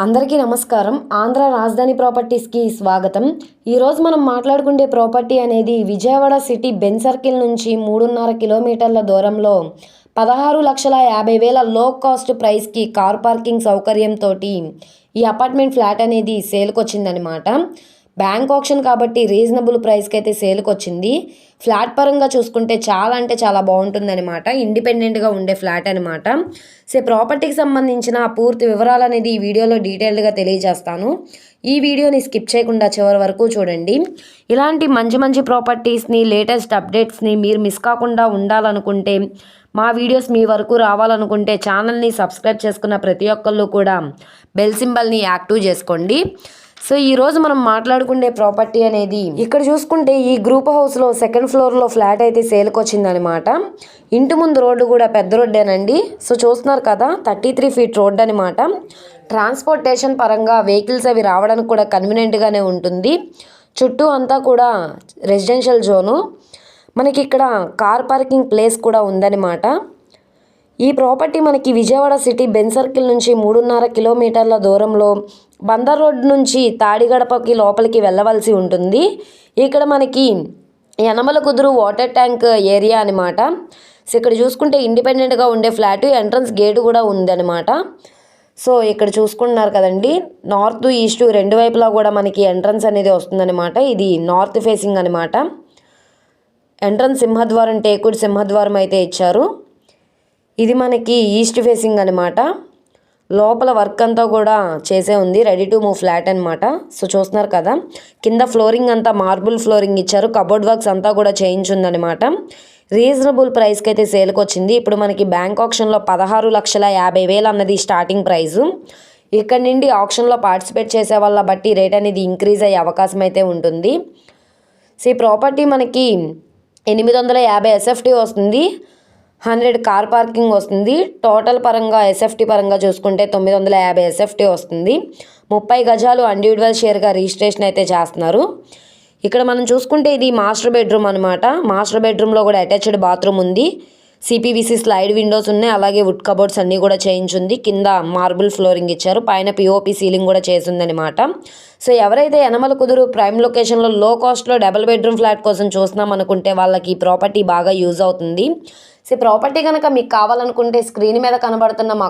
అందరికీ నమస్కారం. ఆంధ్ర రాజధాని ప్రాపర్టీస్కి స్వాగతం. ఈరోజు మనం మాట్లాడుకునే ప్రాపర్టీ అనేది విజయవాడ సిటీ బెన్ సర్కిల్ నుంచి 3.5 కిలోమీటర్ల దూరంలో 16,50,000 లో కాస్ట్ ప్రైస్కి కార్ పార్కింగ్ సౌకర్యంతో ఈ అపార్ట్మెంట్ ఫ్లాట్ అనేది సేల్కి వచ్చిందనమాట. బ్యాంక్ ఆప్షన్ కాబట్టి రీజనబుల్ ప్రైస్కి అయితే సేల్కి వచ్చింది. ఫ్లాట్ పరంగా చూసుకుంటే చాలా అంటే చాలా బాగుంటుందన్నమాట. ఇండిపెండెంట్గా ఉండే ఫ్లాట్ అనమాట. సో ప్రాపర్టీకి సంబంధించిన పూర్తి వివరాలు అనేది ఈ వీడియోలో డీటెయిల్డ్గా తెలియజేస్తాను. ఈ వీడియోని స్కిప్ చేయకుండా చివరి వరకు చూడండి. ఇలాంటి మంచి మంచి ప్రాపర్టీస్ని, లేటెస్ట్ అప్డేట్స్ని మీరు మిస్ కాకుండా ఉండాలనుకుంటే, మా వీడియోస్ మీ వరకు రావాలనుకుంటే ఛానల్ని సబ్స్క్రైబ్ చేసుకున్న ప్రతి ఒక్కళ్ళు కూడా బెల్ సింబల్ని యాక్టివ్ చేసుకోండి. సో ఈరోజు మనం మాట్లాడుకునే ప్రాపర్టీ అనేది ఇక్కడ చూసుకుంటే ఈ గ్రూప్ హౌస్లో సెకండ్ ఫ్లోర్లో ఫ్లాట్ అయితే సేల్కి వచ్చిందనమాట. ఇంటి ముందు రోడ్డు కూడా పెద్ద రోడ్డేనండి. సో చూస్తున్నారు కదా, 33 ఫీట్ రోడ్ అనమాట. ట్రాన్స్పోర్టేషన్ పరంగా వెహికల్స్ అవి రావడానికి కూడా కన్వీనియంట్గానే ఉంటుంది. చుట్టూ అంతా కూడా రెసిడెన్షియల్ జోను. మనకి ఇక్కడ కార్ పార్కింగ్ ప్లేస్ కూడా ఉందన్నమాట. ఈ ప్రాపర్టీ మనకి విజయవాడ సిటీ బెన్ సర్కిల్ నుంచి 3.5 కిలోమీటర్ల దూరంలో బందర్ రోడ్ నుంచి తాడిగడపకి లోపలికి వెళ్ళవలసి ఉంటుంది. ఇక్కడ మనకి యనమల కుదురు వాటర్ ట్యాంక్ ఏరియా అనమాట. సో ఇక్కడ చూసుకుంటే ఇండిపెండెంట్గా ఉండే ఫ్లాట్, ఎంట్రన్స్ గేటు కూడా ఉందన్నమాట. సో ఇక్కడ చూసుకుంటున్నారు కదండి, నార్త్ ఈస్ట్ రెండు వైపులా కూడా మనకి ఎంట్రన్స్ అనేది వస్తుందన్నమాట. ఇది నార్త్ ఫేసింగ్ అనమాట. ఎంట్రన్స్ సింహద్వారం, టేకుడ్ సింహద్వారం అయితే ఇచ్చారు. ఇది మనకి ఈస్ట్ ఫేసింగ్ అనమాట. లోపల వర్క్ అంతా కూడా చేసే ఉంది, రెడీ టు మూవ్ ఫ్లాట్ అనమాట. సో చూస్తున్నారు కదా, కింద ఫ్లోరింగ్ అంతా మార్బుల్ ఫ్లోరింగ్ ఇచ్చారు. కబోర్డ్ వర్క్స్ అంతా కూడా చేయించుందనమాట. రీజనబుల్ ప్రైస్కి అయితే సేల్కి వచ్చింది. ఇప్పుడు మనకి బ్యాంక్ ఆప్షన్లో 16,50,000 అన్నది స్టార్టింగ్ ప్రైజు. ఇక్కడ నుండి ఆప్షన్లో పార్టిసిపేట్ చేసే వాళ్ళ బట్టి రేట్ అనేది ఇంక్రీజ్ అయ్యే అవకాశం అయితే ఉంటుంది. సో ఈ ప్రాపర్టీ మనకి 850 SFT వస్తుంది, 100 కార్ పార్కింగ్ వస్తుంది. టోటల్ పరంగా SFT పరంగా చూసుకుంటే 950 SFT వస్తుంది. 30 గజాలు ఇండివిజువల్ షేర్గా రిజిస్ట్రేషన్ అయితే చేస్తున్నారు. ఇక్కడ మనం చూసుకుంటే ఇది మాస్టర్ బెడ్రూమ్ అనమాట. మాస్టర్ బెడ్రూమ్లో కూడా అటాచ్డ్ బాత్రూమ్ ఉంది. CPVC స్లైడ్ విండోస్ ఉన్నాయి. అలాగే వుడ్ కబోర్డ్స్ అన్నీ కూడా చేయించుంది. కింద మార్బుల్ ఫ్లోరింగ్ ఇచ్చారు. పైన POP సీలింగ్ కూడా చేసిందనమాట. సో ఎవరైతే యనమల కుదురు ప్రైమ్ లొకేషన్లో లో కాస్ట్లో డబుల్ బెడ్రూమ్ ఫ్లాట్ కోసం చూస్తున్నాం అనుకుంటే వాళ్ళకి ఈ ప్రాపర్టీ బాగా యూజ్ అవుతుంది. సో ప్రాపర్టీ కనుక మీకు కావాలనుకుంటే స్క్రీన్ మీద కనబడుతున్న మా